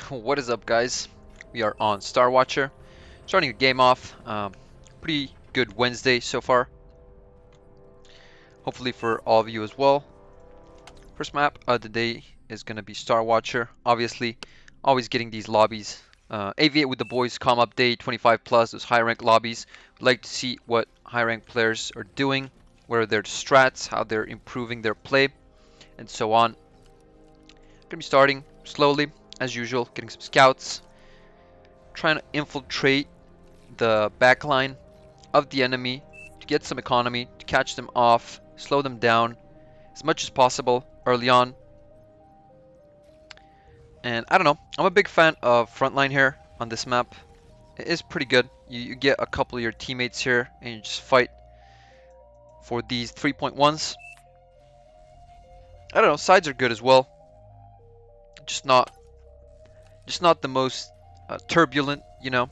What is up, guys? We are on Starwatcher, starting a game off. Pretty good Wednesday so far. Hopefully for all of you as well. First map of the day is gonna be Starwatcher. Obviously, always getting these lobbies. AV8 with the boys, com update, 25+, those high rank lobbies. Would like to see what high rank players are doing, what are their strats, how they're improving their play, and so on. Gonna be starting slowly, as usual, getting some scouts, trying to infiltrate the backline of the enemy to get some economy, to catch them off, slow them down as much as possible early on. And I don't know, I'm a big fan of frontline here on this map. It is pretty good. You get a couple of your teammates here and you just fight for these 3.1s. I don't know, sides are good as well. Just not the most turbulent, you know.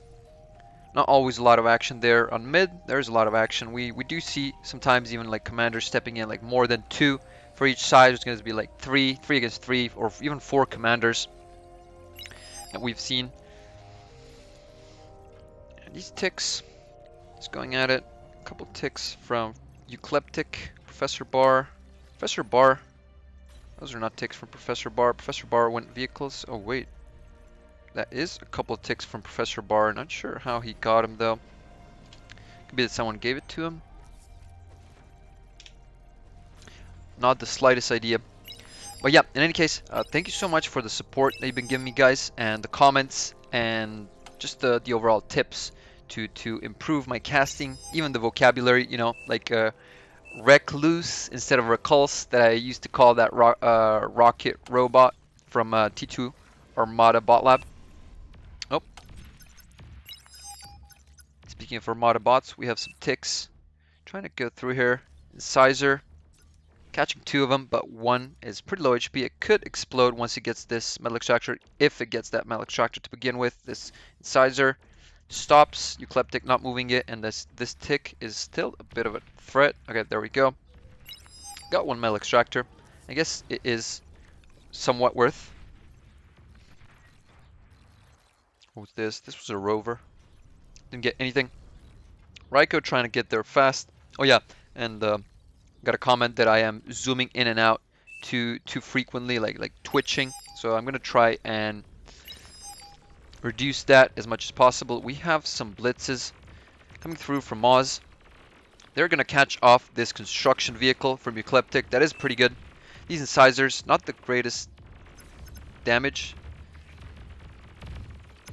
Not always a lot of action there. On mid, there's a lot of action. We do see sometimes even like commanders stepping in, like more than 2 for each side. There's going to be like 3 against 3, or even 4 commanders that we've seen. And these ticks, just going at it. A couple ticks from Eucleptic, Professor Bar. Professor Bar, those are not ticks from Professor Bar. Professor Bar went vehicles. Oh wait. That is a couple of ticks from Professor Bar. Not sure how he got him though. Could be that someone gave it to him. Not the slightest idea. But yeah, in any case, thank you so much for the support that you've been giving me, guys, and the comments, and just the overall tips to improve my casting, even the vocabulary, you know, like recluse instead of repulse that I used to call that rocket robot from T2 Armada Bot Lab. Oh. Speaking of Armada bots, we have some ticks. Trying to go through here. Incisor. Catching 2 of them, but 1 is pretty low HP. It could explode once it gets this metal extractor, if it gets that metal extractor to begin with. This Incisor stops Eucleptic not moving it, and this tick is still a bit of a threat. Okay, there we go. Got 1 metal extractor. I guess it is somewhat worth. What was this? This was a rover. Didn't get anything. Raikoh trying to get there fast. Oh yeah, and got a comment that I am zooming in and out too frequently, like twitching. So I'm gonna try and reduce that as much as possible. We have some blitzes coming through from Moz. They're gonna catch off this construction vehicle from Eucleptic. That is pretty good. These incisors, not the greatest damage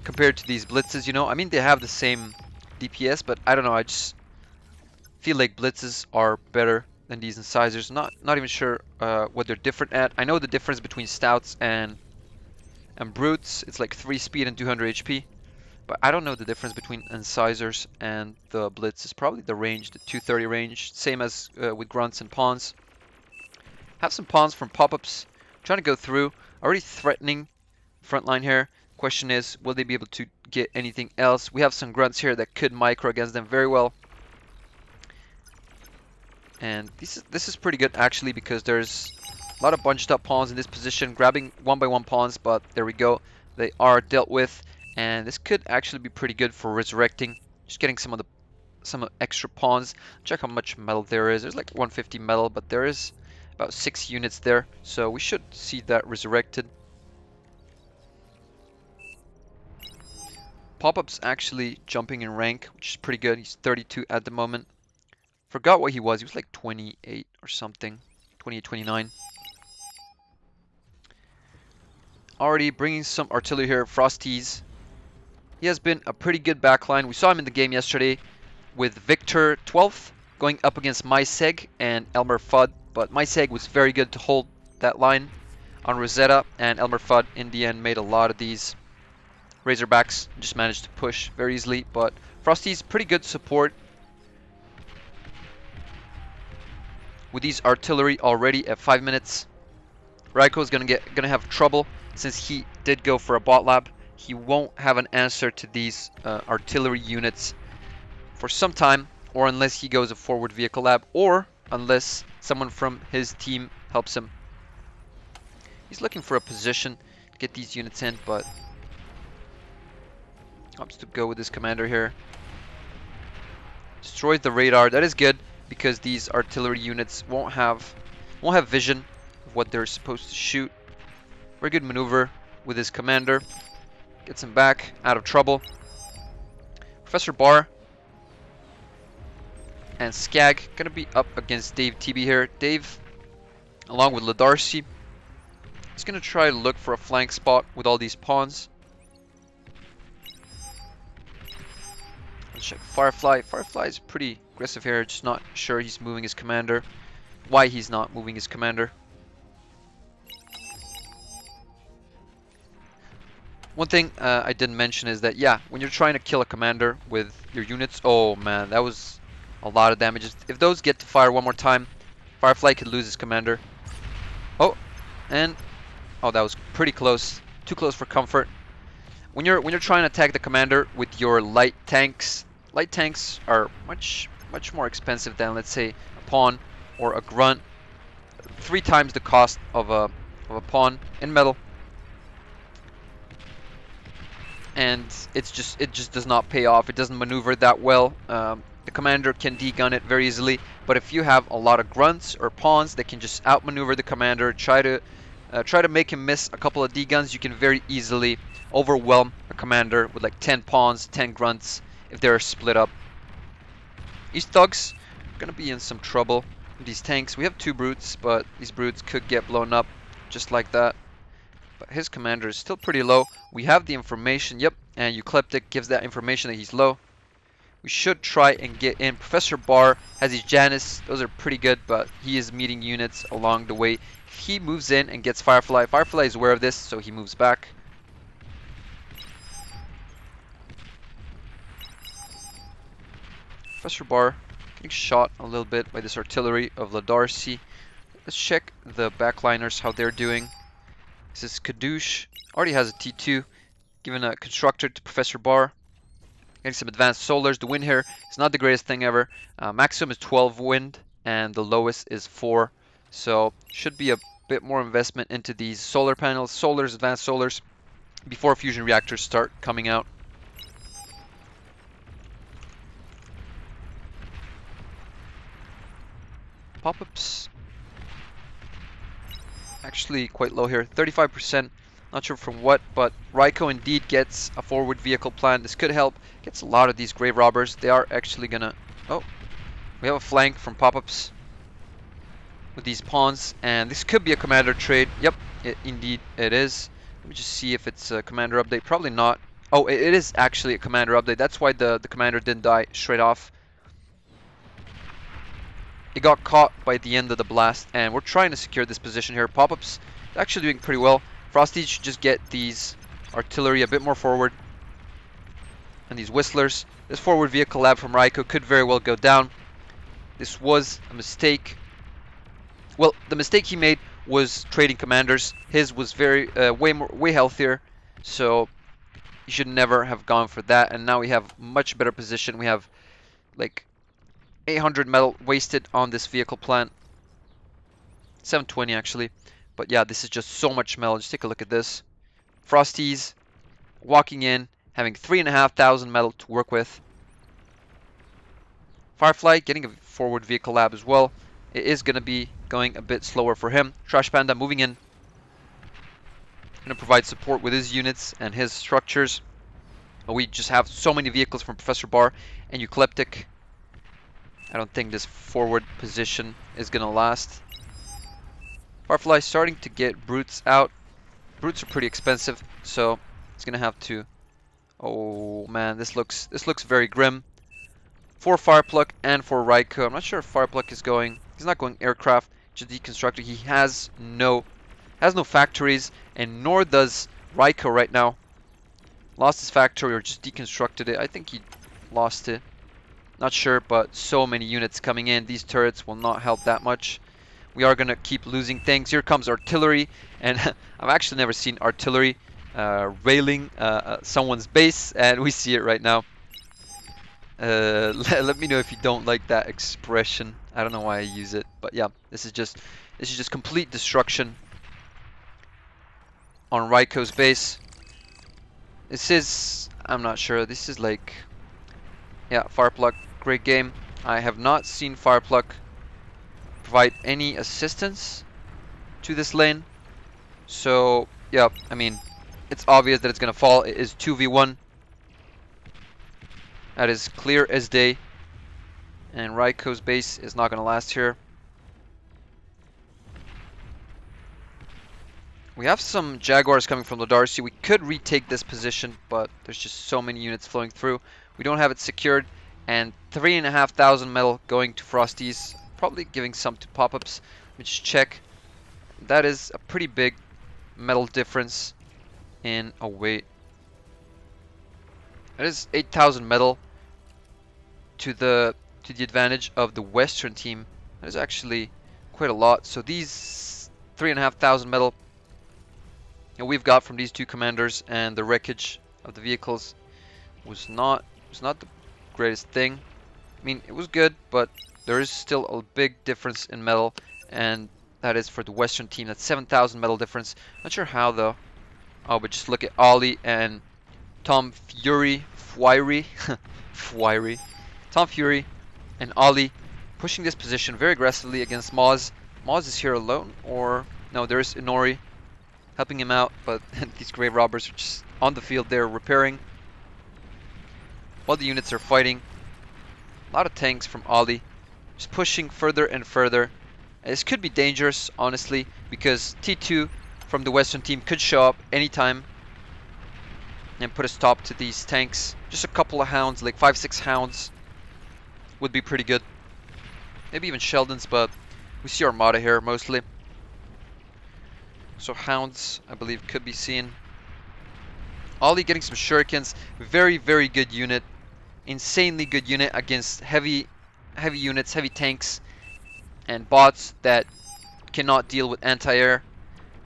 compared to these blitzes, you know. I mean, they have the same DPS, but I don't know, I just feel like blitzes are better than these incisors. Not even sure what they're different at. I know the difference between stouts and brutes. It's like 3 speed and 200 HP, but I don't know the difference between incisors and the blitz. Is probably the range, the 230 range, same as with grunts and pawns. Have some pawns from pop-ups, trying to go through, already threatening front line here. Question is, will they be able to get anything else? We have some grunts here that could micro against them very well. And this is pretty good actually, because there's a lot of bunched up pawns in this position, grabbing 1-by-1 pawns, but there we go. They are dealt with, and this could actually be pretty good for resurrecting. Just getting some extra pawns. Check how much metal there is. There's like 150 metal, but there is about 6 units there, so we should see that resurrected. Pop-up's actually jumping in rank, which is pretty good. He's 32 at the moment. Forgot what he was. He was like 28 or something. 28, 29. Already bringing some artillery here. Frosties. He has been a pretty good backline. We saw him in the game yesterday with Victor 12th going up against MySeg and Elmer Fudd. But MySeg was very good to hold that line on Rosetta, and Elmer Fudd in the end made a lot of these Razorbacks. Just managed to push very easily. But Frosty's pretty good support with these artillery already at 5 minutes. Raikoh is gonna have trouble since he did go for a bot lab. He won't have an answer to these artillery units for some time, or unless he goes a forward vehicle lab, or unless someone from his team helps him. He's looking for a position to get these units in, but Opts to go with his commander here. Destroyed the radar. That is good because these artillery units won't have vision of what they're supposed to shoot. Very good maneuver with his commander. Gets him back out of trouble. Professor Barr and Skag gonna be up against Dave TB here. Dave, along with Ladarcy, he's gonna try to look for a flank spot with all these pawns. Let's check Firefly. Firefly is pretty aggressive here. Just not sure he's moving his commander. Why he's not moving his commander. One thing I didn't mention is that, yeah, when you're trying to kill a commander with your units, oh man, that was a lot of damage. If those get to fire one more time, Firefly could lose his commander. Oh, and oh, that was pretty close. Too close for comfort. When you're trying to attack the commander with your light tanks are much more expensive than, let's say, a pawn or a grunt. 3 times the cost of a pawn in metal. And it just does not pay off. It doesn't maneuver that well. The commander can degun it very easily, but if you have a lot of grunts or pawns that can just outmaneuver the commander, try to make him miss a couple of deguns, you can very easily overwhelm a commander with like 10 pawns, 10 grunts if they're split up. These thugs are gonna be in some trouble with these tanks. We have 2 brutes, but these brutes could get blown up just like that. But his commander is still pretty low. We have the information, yep, and Eucliptic gives that information that he's low. We should try and get in. Professor Barr has his Janus. Those are pretty good, but he is meeting units along the way. If he moves in and gets Firefly, Firefly is aware of this, so he moves back. Professor Barr getting shot a little bit by this artillery of Ladarcy. Let's check the backliners, how they're doing. This is Kadoosh. Already has a T2. Given a constructor to Professor Barr. Getting some advanced solars. The wind here is not the greatest thing ever. Maximum is 12 wind and the lowest is 4. So should be a bit more investment into these solar panels, solars, advanced solars, before fusion reactors start coming out. Pop-ups. Actually quite low here. 35%. Not sure from what, but Raikoh indeed gets a forward vehicle plan. This could help. Gets a lot of these grave robbers. They are actually gonna... Oh, we have a flank from pop-ups with these pawns, and this could be a commander trade. Yep, indeed it is. Let me just see if it's a commander update. Probably not. Oh, it is actually a commander update. That's why the commander didn't die straight off. It got caught by the end of the blast, and we're trying to secure this position here. Pop-ups actually doing pretty well. Frosty should just get these artillery a bit more forward. And these whistlers. This forward vehicle lab from Raikoh could very well go down. This was a mistake. Well, the mistake he made was trading commanders. His was way healthier. So he should never have gone for that. And now we have much better position. We have like 800 metal wasted on this vehicle plant. 720 actually. But yeah, this is just so much metal. Just take a look at this. Frosties walking in, having 3,500 metal to work with. Firefly getting a forward vehicle lab as well. It is going to be going a bit slower for him. Trash Panda moving in. Going to provide support with his units and his structures. But we just have so many vehicles from Professor Barr and Eucliptic. I don't think this forward position is going to last. Firefly starting to get brutes out. Brutes are pretty expensive, so it's gonna have to. Oh man, this looks very grim. For Firepluck and for Raikoh. I'm not sure if Firepluck is going. He's not going aircraft, just deconstructed. He has no factories, and nor does Raikoh right now. Lost his factory or just deconstructed it. I think he lost it. Not sure, but so many units coming in. These turrets will not help that much. We are going to keep losing things. Here comes artillery, and I've actually never seen artillery railing someone's base, and we see it right now. Let me know if you don't like that expression. I don't know why I use it, but yeah, this is just complete destruction on Raikoh's base. This is I'm not sure. This is like, yeah, Firepluck, great game. I have not seen Firepluck provide any assistance to this lane. So, yeah, I mean, it's obvious that it's going to fall. It is 2v1. That is clear as day. And Raiko's base is not going to last here. We have some Jaguars coming from the Darcy. We could retake this position, but there's just so many units flowing through. We don't have it secured. And 3,500 metal going to Frosties. Probably giving some to pop-ups. Let me just check. That is a pretty big metal difference in a weight. That is 8,000 metal to the advantage of the Western team. That is actually quite a lot. So these 3,500 metal we've got from these two commanders and the wreckage of the vehicles was not the greatest thing. I mean, it was good, but there is still a big difference in metal, and that is for the Western team. That's 7,000 metal difference. Not sure how though. Oh, but just look at Ollie and Tom Fury, Fwiri, Tom Fury and Ollie pushing this position very aggressively against Moz. Moz is here alone, or no? There is Inori helping him out, but these grave robbers are just on the field there repairing while the units are fighting. A lot of tanks from Ollie, just pushing further and further. This could be dangerous, honestly, because T2 from the Western team could show up anytime and put a stop to these tanks. Just a couple of hounds, like 5-6 hounds, would be pretty good. Maybe even Sheldons, but we see Armada here mostly. So hounds, I believe, could be seen. Ollie getting some shurikens. Very, very good unit. Insanely good unit against heavy units, heavy tanks, and bots that cannot deal with anti-air.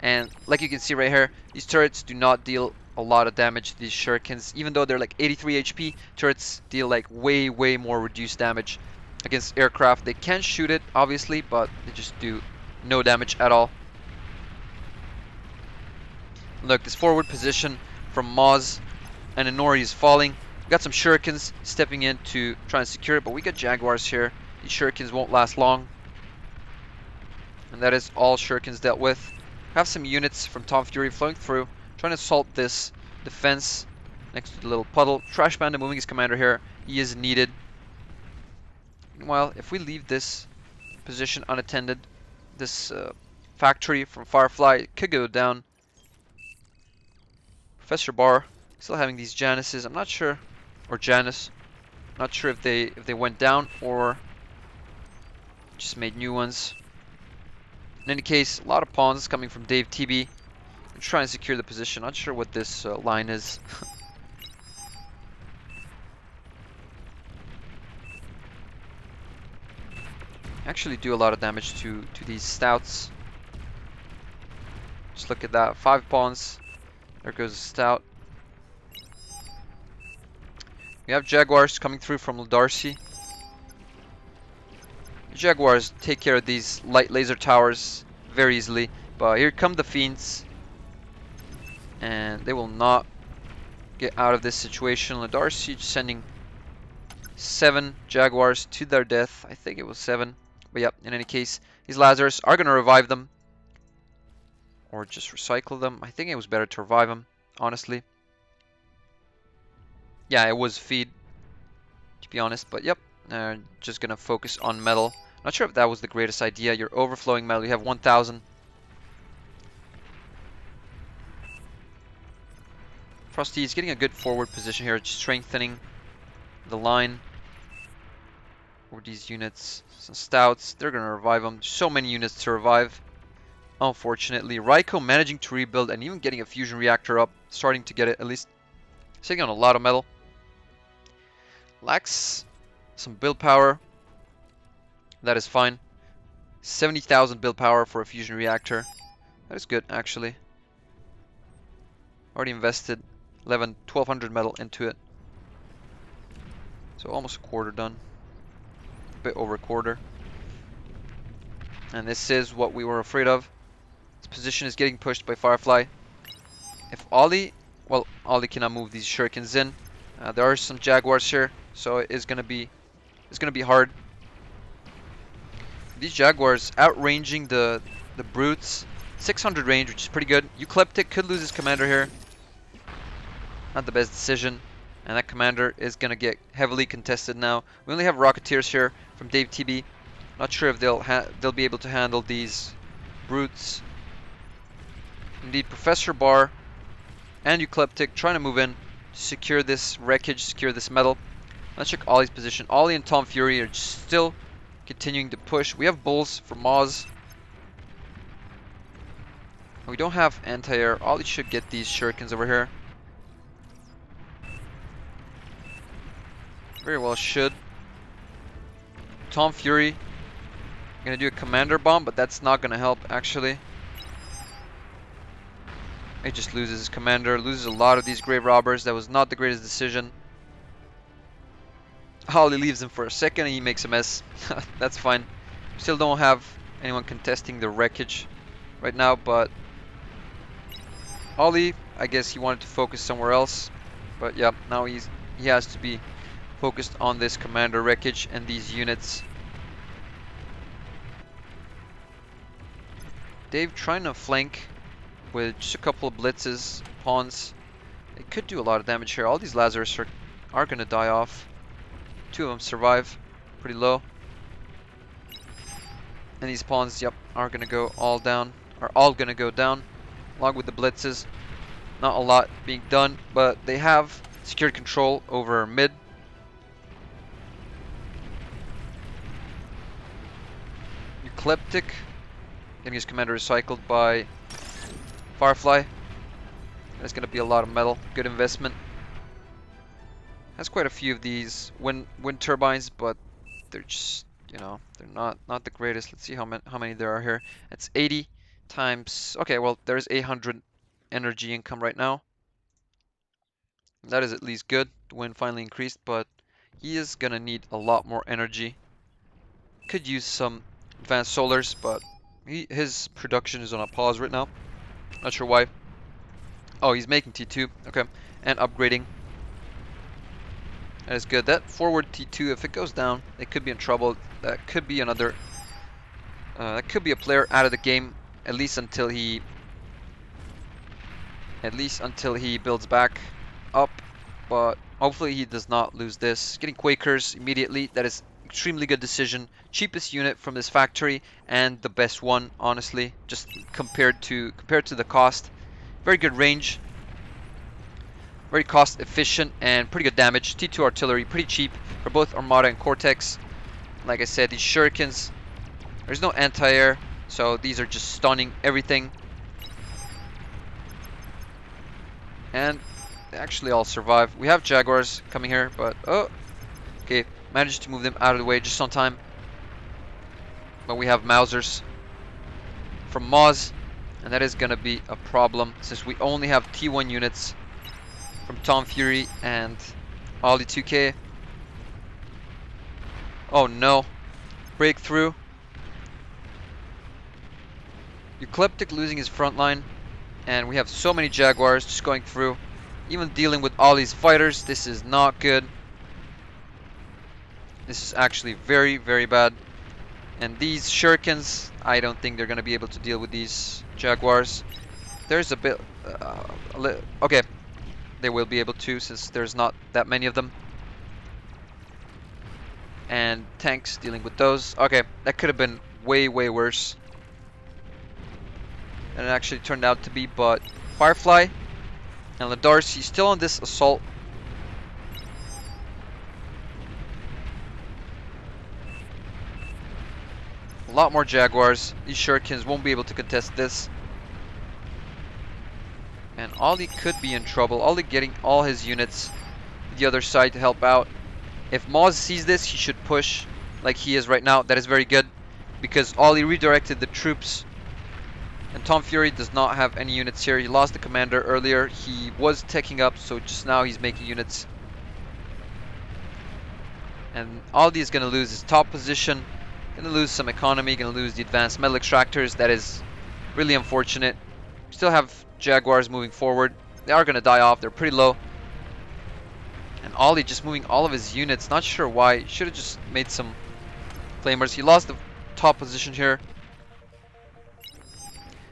And like you can see right here, these turrets do not deal a lot of damage to these shurikens. Even though they're like 83 HP, turrets deal like way, way more reduced damage against aircraft. They can shoot it, obviously, but they just do no damage at all. Look, this forward position from Moz and Inori is falling. We got some shurikens stepping in to try and secure it, but we got Jaguars here. These shurikens won't last long. And that is all shurikens dealt with. We have some units from Tom Fury flowing through, trying to assault this defense next to the little puddle. Trash Bandit moving his commander here. He is needed. Meanwhile, if we leave this position unattended, this factory from Firefly could go down. Professor Barr still having these Janices. I'm not sure, or Janus. Not sure if they went down or just made new ones. In any case, a lot of pawns coming from Dave TB. I'm trying to secure the position. Not sure what this line is. Actually do a lot of damage to these stouts. Just look at that. 5 pawns. There goes a stout. We have Jaguars coming through from Darcy. The Jaguars take care of these light laser towers very easily. But here come the Fiends. And they will not get out of this situation. Darcy just sending 7 Jaguars to their death. I think it was 7. But yep, in any case, these lasers are going to revive them. Or just recycle them. I think it was better to revive them, honestly. Yeah, it was feed, to be honest. But yep, just going to focus on metal. Not sure if that was the greatest idea. You're overflowing metal. You have 1,000. Frosty is getting a good forward position here. Just strengthening the line. Or these units. Some stouts. They're going to revive them. So many units to revive. Unfortunately, Raikoh managing to rebuild and even getting a fusion reactor up, starting to get it at least, sitting on a lot of metal. Lacks some build power. That is fine. 70,000 build power for a fusion reactor. That is good, actually. Already invested 1,200 metal into it. So almost a quarter done. A bit over a quarter. And this is what we were afraid of. Position is getting pushed by Firefly. If Ollie, well, Ollie cannot move these shurikens in. There are some Jaguars here, so it's gonna be hard. These Jaguars outranging the brutes. 600 range, which is pretty good. Eucalyptic could lose his commander here. Not the best decision. And that commander is going to get heavily contested now. We only have Rocketeers here from Dave TB. Not sure if they'll be able to handle these brutes. Indeed, Professor Barr and Eucalyptic trying to move in to secure this wreckage, secure this metal. Let's check Ollie's position. Ollie and Tom Fury are still continuing to push. We have Bulls for Moz. We don't have anti-air. Ollie should get these shurikens over here. Very well should. Tom Fury gonna do a commander bomb, but that's not gonna help actually. He just loses his commander, loses a lot of these grave robbers. That was not the greatest decision. Ollie leaves him for a second and he makes a mess. That's fine. Still don't have anyone contesting the wreckage right now, but Ollie, I guess he wanted to focus somewhere else. But yeah, now he has to be focused on this commander wreckage and these units. Dave trying to flank with just a couple of blitzes, pawns. It could do a lot of damage here. All these Lazarus are going to die off. 2 of them survive pretty low. And these pawns, yep, are going to go all down. Are all going to go down along with the blitzes. Not a lot being done, but they have secured control over mid. Eucalyptic getting his commander recycled by Firefly. That's going to be a lot of metal. Good investment. Has quite a few of these wind turbines, but they're just, you know, they're not the greatest. Let's see how many there are here. It's 80 times. Okay, well, there's 800 energy income right now. That is at least good. The wind finally increased, but he is gonna need a lot more energy. Could use some advanced solars, but his production is on a pause right now. Not sure why. Oh, he's making T2. Okay, and upgrading. That is good. That forward T2, if it goes down, they could be in trouble. That could be another. That could be a player out of the game, at least until he builds back up. But hopefully he does not lose this. Getting Quakers immediately. That is extremely good decision. Cheapest unit from this factory and the best one, honestly, just compared to the cost. Very good range. Very cost efficient and pretty good damage. T2 artillery, pretty cheap for both Armada and Cortex. Like I said, these shurikens, there's no anti-air, so these are just stunning everything. And they actually all survive. We have Jaguars coming here, but oh, okay, managed to move them out of the way just on time. But we have Mausers from Moz, and that is gonna be a problem since we only have T1 units from Tom Fury and Ollie 2K. Oh no. Breakthrough. Eucalyptic losing his front line. And we have so many Jaguars just going through. Even dealing with Ollie's fighters. This is not good. This is actually very, very bad. And these shurikens, I don't think they're going to be able to deal with these Jaguars. There's a bit... okay. They will be able to, since there's not that many of them. And tanks dealing with those. Okay, that could have been way, way worse than it actually turned out to be. But Firefly and Ladarcy still on this assault. A lot more Jaguars. These shurikens won't be able to contest this. And Ollie could be in trouble. Ollie getting all his units to the other side to help out. If Moz sees this, he should push like he is right now. That is very good because Ollie redirected the troops. And Tom Fury does not have any units here. He lost the commander earlier. He was taking up, so just now he's making units. And Ollie is going to lose his top position. Going to lose some economy. Going to lose the advanced metal extractors. That is really unfortunate. Still have Jaguars moving forward. They are going to die off. They're pretty low. And Ollie just moving all of his units. Not sure why. Should have just made some flamers. He lost the top position here.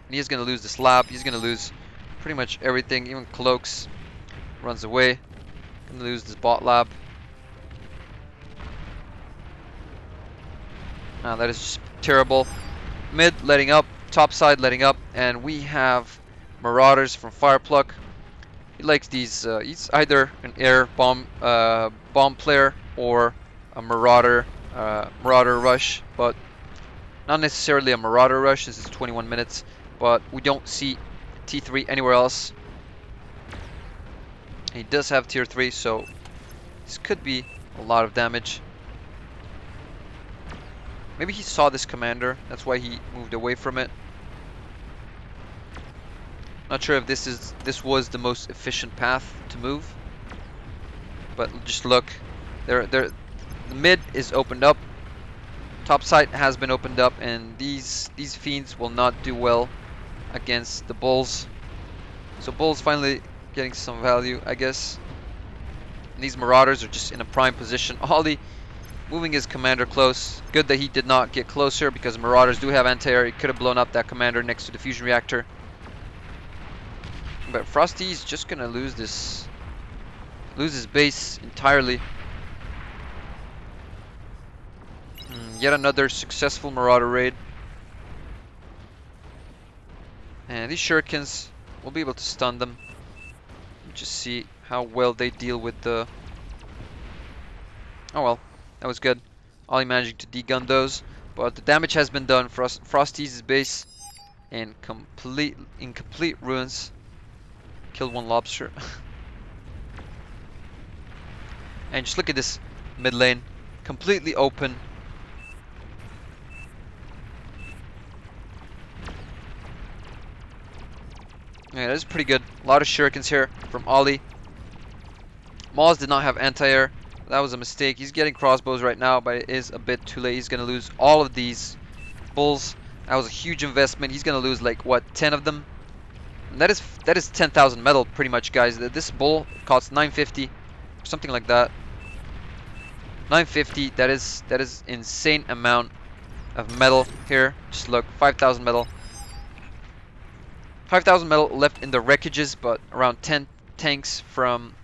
And he's going to lose this lab. He's going to lose pretty much everything. Even cloaks. Runs away. Going to lose this bot lab. That is just terrible. Mid letting up. Top side letting up. And we have Marauders from Firepluck. He likes these. He's either an air bomb player or a Marauder rush, but not necessarily a Marauder rush. This is 21 minutes, but we don't see T3 anywhere else. He does have tier 3, so this could be a lot of damage. Maybe he saw this commander, that's why he moved away from it. Not sure if this was the most efficient path to move, but just look, the mid is opened up, top side has been opened up, and these fiends will not do well against the bulls. So bulls finally getting some value, I guess. And these marauders are just in a prime position. Ollie moving his commander close. Good that he did not get closer because marauders do have anti-air. He could have blown up that commander next to the fusion reactor. But Frosty's just gonna lose his base entirely. Yet another successful marauder raid. And these shurikens, we'll be able to stun them. Just see how well they deal with the... Oh well, that was good. Ollie managing to degun those. But the damage has been done. Frosty's base in complete ruins. Killed one lobster. And just look at this mid lane. Completely open. Yeah, that is pretty good. A lot of shurikens here from Ollie. Maws did not have anti-air. That was a mistake. He's getting crossbows right now, but it is a bit too late. He's going to lose all of these bulls. That was a huge investment. He's going to lose like, what, 10 of them? And that is 10,000 metal pretty much, guys. This bull costs 950, something like that. 950, that is insane amount of metal here. Just look, 5,000 metal. 5,000 metal left in the wreckages, but around 10 tanks from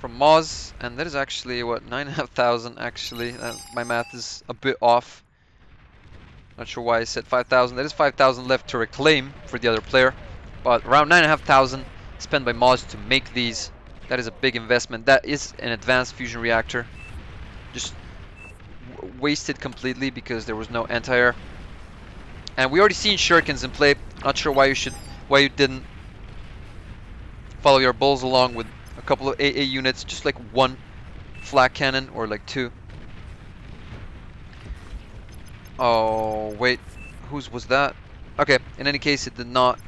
Moz, and that is actually what, 9,500 actually. My math is a bit off. Not sure why I said 5,000. That is 5,000 left to reclaim for the other player, but around 9,500 spent by Moz to make these. That is a big investment. That is an advanced fusion reactor, just wasted completely because there was no anti-air. And we already seen shurikens in play. Not sure why you didn't follow your bulls along with a couple of AA units, just like one flak cannon or like two. Oh wait, whose was that? Okay, in any case, it did not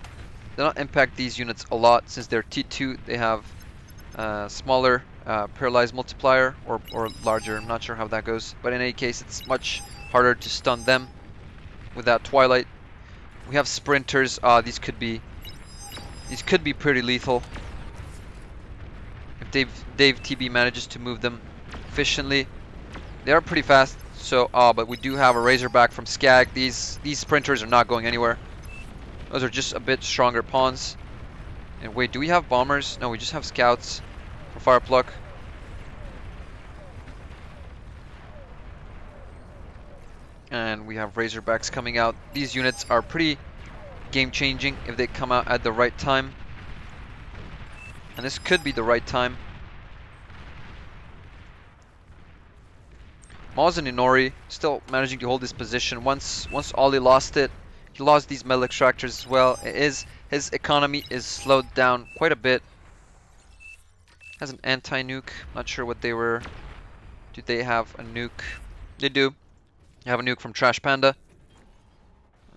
impact these units a lot since they're T2. They have smaller paralyzed multiplier or larger. I'm not sure how that goes, but in any case, it's much harder to stun them with that Twilight. We have sprinters. These could be pretty lethal if Dave TB manages to move them efficiently. They are pretty fast. So, but we do have a Razorback from Skag. These sprinters are not going anywhere. Those are just a bit stronger pawns. And wait, do we have bombers? No, we just have scouts for Firepluck. And we have Razorbacks coming out. These units are pretty game-changing if they come out at the right time. And this could be the right time. Maz and Inori still managing to hold this position. Once Ollie lost it, he lost these metal extractors as well. His economy is slowed down quite a bit. Has an anti-nuke. Not sure what they were. Do they have a nuke? They do. They have a nuke from Trash Panda.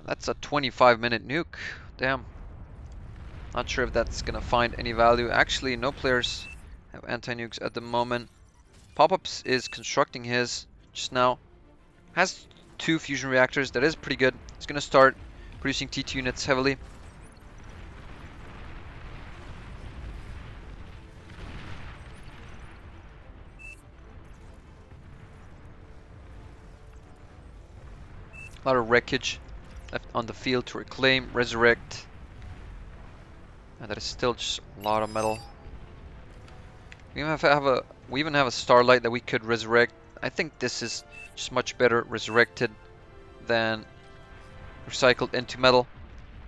That's a 25-minute nuke. Damn. Not sure if that's gonna find any value. Actually, no players have anti-nukes at the moment. Pop-Ups is constructing his just now. Has 2 fusion reactors. That is pretty good. He's gonna start producing T2 units heavily. A lot of wreckage left on the field to reclaim, resurrect. And that is still just a lot of metal. We even have a starlight that we could resurrect. I think this is just much better resurrected than recycled into metal,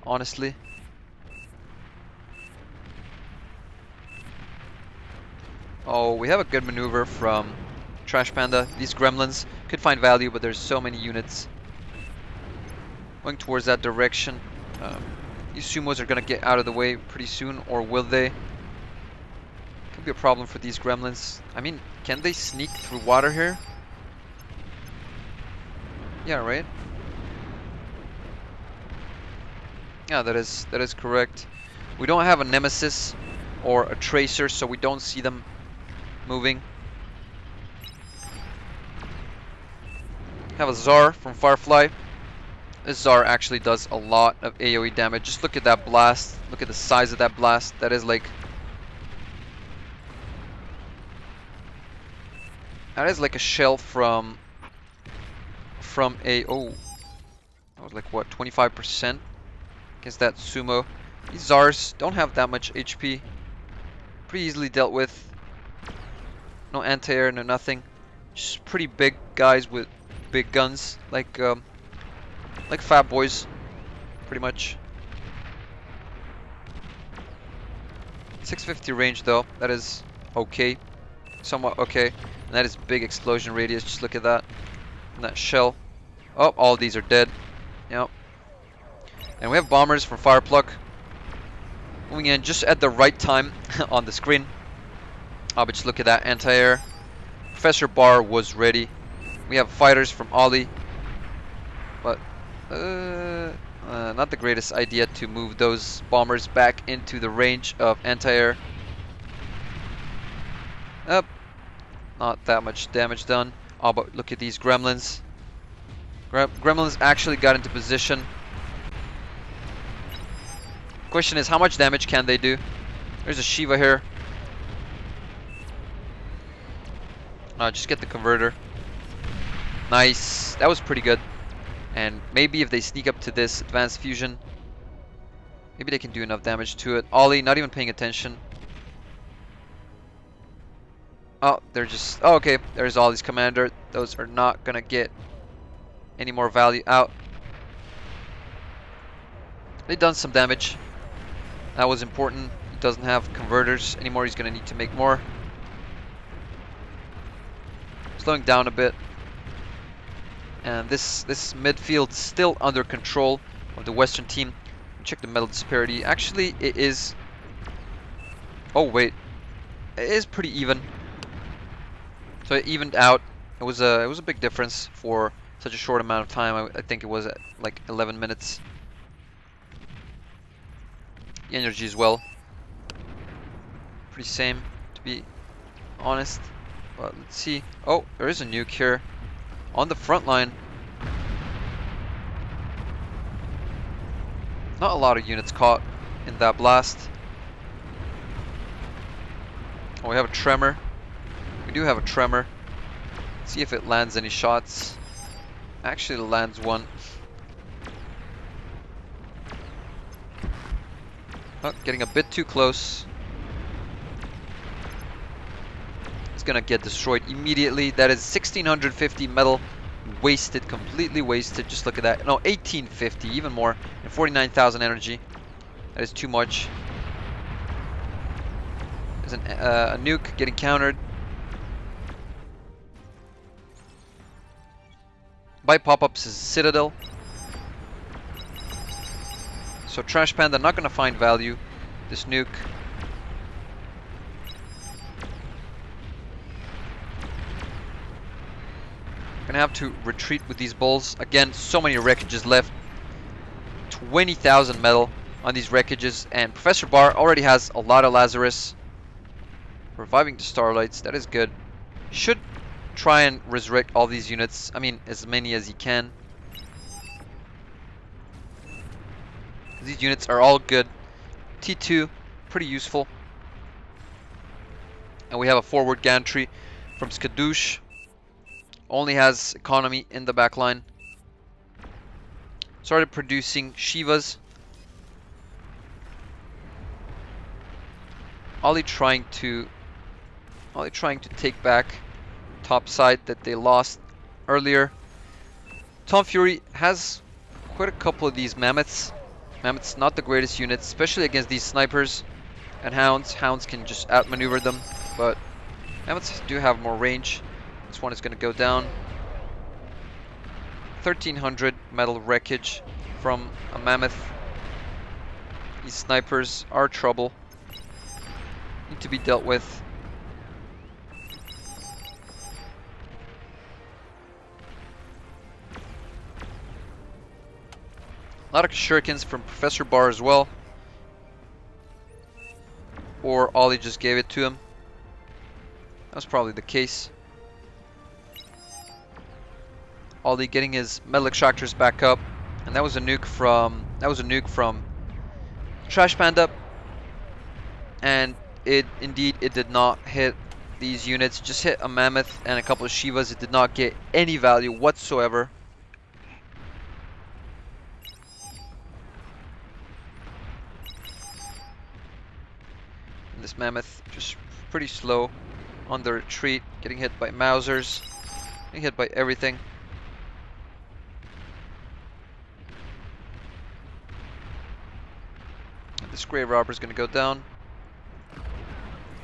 honestly. Oh, we have a good maneuver from Trash Panda. These gremlins could find value, but there's so many units going towards that direction. These sumos are gonna get out of the way pretty soon, or will they? Could be a problem for these gremlins. I mean, can they sneak through water here? Yeah, right? Yeah, that is correct. We don't have a nemesis or a tracer, so we don't see them moving. Have a Tsar from Firefly. This Tsar actually does a lot of AoE damage. Just look at that blast. Look at the size of that blast. That is like a shell from a that was like what, 25% against that sumo. These Tsars don't have that much HP. Pretty easily dealt with. No anti-air, no nothing. Just pretty big guys with big guns, like fat boys, pretty much. 650 range though, that is okay, somewhat okay. And that is big explosion radius. Just look at that, and that shell. Oh, all of these are dead. Yep. And we have bombers from Fireplug moving in just at the right time on the screen. Oh, but just look at that anti-air. Professor Bar was ready. We have fighters from Ollie, but not the greatest idea to move those bombers back into the range of anti-air. Not that much damage done. Oh, but look at these gremlins. Gremlins actually got into position. Question is, how much damage can they do? There's a Shiva here. Just get the converter. Nice. That was pretty good. And maybe if they sneak up to this advanced fusion, maybe they can do enough damage to it. Ollie, not even paying attention. Oh, they're just... Oh, okay. There's Ollie's commander. Those are not gonna get any more value out. They've done some damage. That was important. He doesn't have converters anymore. He's gonna need to make more. Slowing down a bit. And this midfield is still under control of the Western team. Check the metal disparity. Actually, it is... Oh, wait. It is pretty even. So it evened out. It was a big difference for such a short amount of time. I think it was at like 11 minutes. The energy as well. Pretty same, to be honest. But let's see. Oh, there is a nuke here on the front line. Not a lot of units caught in that blast. Oh, we have a tremor. We do have a tremor. Let's see if it lands any shots. Actually, it lands one. Oh, getting a bit too close. It's gonna get destroyed immediately. That is 1650 metal wasted, completely wasted. Just look at that. No, 1850, even more, and 49,000 energy. That is too much. There's a nuke getting countered by pop-ups is Citadel. So Trash Panda not gonna find value. This nuke. Gonna have to retreat with these bulls. Again, so many wreckages left. 20,000 metal on these wreckages, and Professor Bar already has a lot of Lazarus. Reviving the Starlights, that is good. Should try and resurrect all these units. I mean, as many as he can. These units are all good. T2, pretty useful. And we have a forward gantry from Skadoosh. Only has economy in the back line. started producing Shivas. Ollie trying to take back top side that they lost earlier. Tom Fury has quite a couple of these mammoths. Mammoths not the greatest units, especially against these snipers and hounds. Hounds can just outmaneuver them, but mammoths do have more range. This one is going to go down. 1300 metal wreckage from a mammoth. These snipers are trouble. Need to be dealt with. A lot of shurikens from Professor Bar as well. Or Ollie just gave it to him. That was probably the case. Ollie getting his metal extractors back up. And that was a nuke from Trash Panda. And it did not hit these units. Just hit a mammoth and a couple of Shivas. It did not get any value whatsoever. This mammoth just pretty slow on the retreat, getting hit by Mausers, getting hit by everything. And this grave robber is going to go down.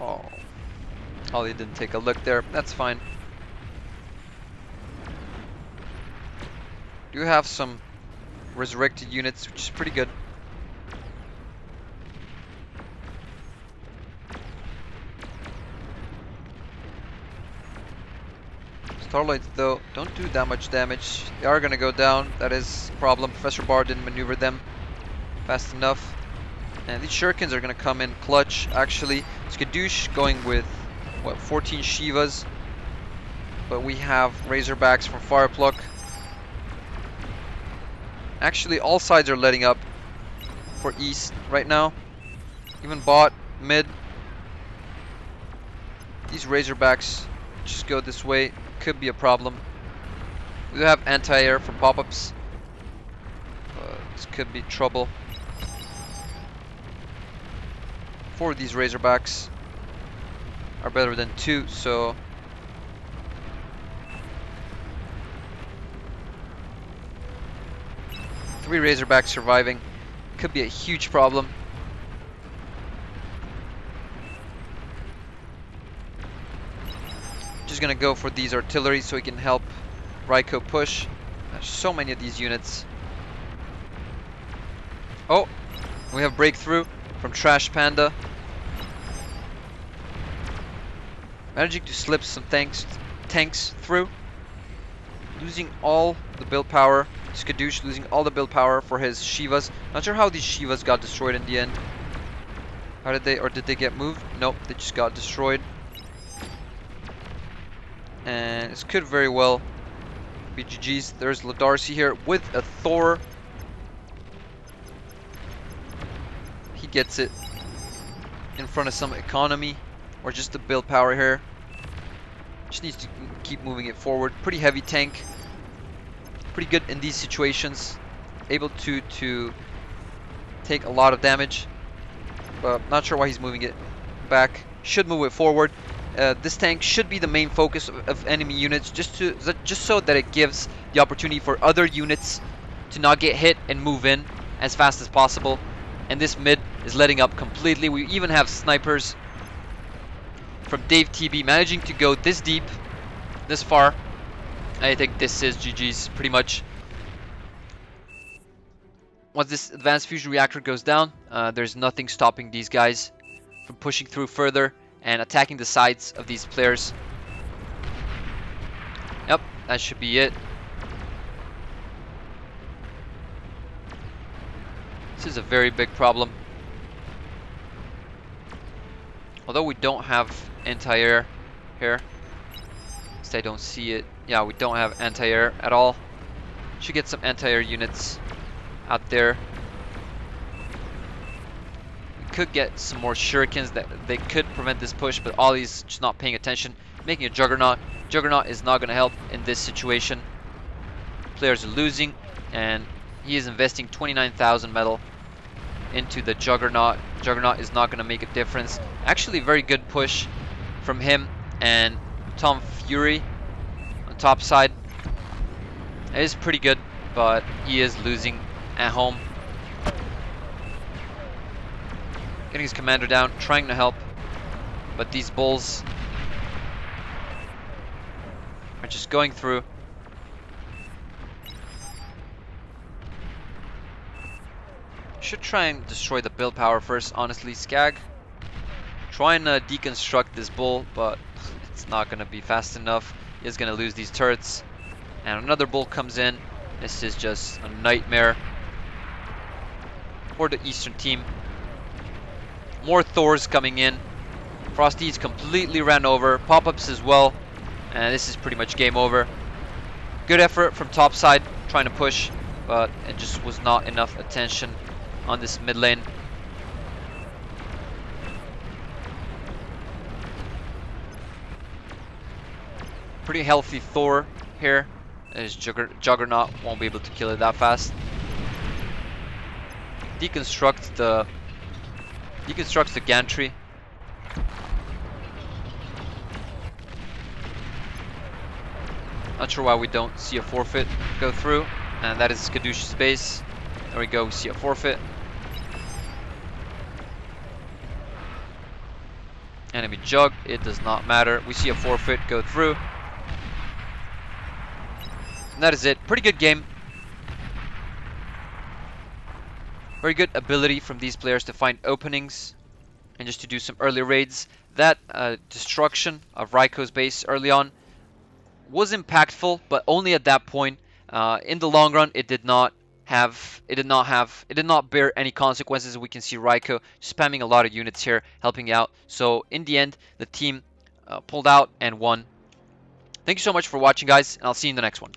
Oh, Ollie didn't take a look there. That's fine. Do have some resurrected units, which is pretty good. Starlights though don't do that much damage. They are gonna go down. That is a problem. Professor Bar didn't maneuver them fast enough. And these shurikens are gonna come in clutch actually. Skadoosh going with what, 14 Shivas. But we have Razorbacks from Firepluck. Actually all sides are letting up for East right now. Even bot, mid. These Razorbacks just go this way. Could be a problem. We do have anti-air for pop-ups. This could be trouble. 4 of these Razorbacks are better than 2, so three Razorbacks surviving could be a huge problem. Just gonna go for these artillery so he can help Raikoh push. There's so many of these units. Oh, we have breakthrough from Trash Panda. Managing to slip some tanks through. Losing all the build power. Skadoosh losing all the build power for his Shivas. Not sure how these Shivas got destroyed in the end. How did they, or did they get moved? Nope, they just got destroyed. And this could very well be GG's. There's Ladarcy here with a Thor. He gets it in front of some economy or just the build power here. Just needs to keep moving it forward. Pretty heavy tank. Pretty good in these situations. Able to take a lot of damage. But not sure why he's moving it back. Should move it forward. This tank should be the main focus of enemy units, just so that it gives the opportunity for other units to not get hit and move in as fast as possible. And this mid is letting up completely. We even have snipers from Dave TB managing to go this deep, this far. I think this is GG's pretty much. Once this advanced fusion reactor goes down, there's nothing stopping these guys from pushing through further and attacking the sides of these players. Yep, that should be it. This is a very big problem. Although we don't have anti-air here. At least I don't see it. Yeah, we don't have anti-air at all. Should get some anti-air units out there. Could get some more shurikens that they could prevent this push, but Ollie's just not paying attention, making a Juggernaut. Juggernaut is not going to help in this situation. Players are losing, and He is investing 29,000 metal into the Juggernaut. Juggernaut is not going to make a difference. Actually, very good push from him and Tom Fury on top side. It is pretty good, but he is losing at home. Getting his commander down, trying to help, but these bulls are just going through. Should try and destroy the build power first, honestly. Skag trying to deconstruct this bull, but it's not going to be fast enough. He is going to lose these turrets. And another bull comes in. This is just a nightmare for the Eastern team. More Thors coming in. Frosty's completely ran over. Pop-ups as well. And this is pretty much game over. Good effort from top side, trying to push, but it just was not enough attention on this mid lane. Pretty healthy Thor here. His Juggernaut won't be able to kill it that fast. Deconstructs the gantry. Not sure why we don't see a forfeit go through, and that is Skadush's base. There we go, we see a forfeit. Enemy Jug, it does not matter. We see a forfeit go through. And that is it. Pretty good game. Very good ability from these players to find openings and just to do some early raids. That destruction of Raiko's base early on was impactful, but only at that point. In the long run, it did not bear any consequences. We can see Raikoh spamming a lot of units here, helping out. So in the end, the team pulled out and won. Thank you so much for watching, guys, and I'll see you in the next one.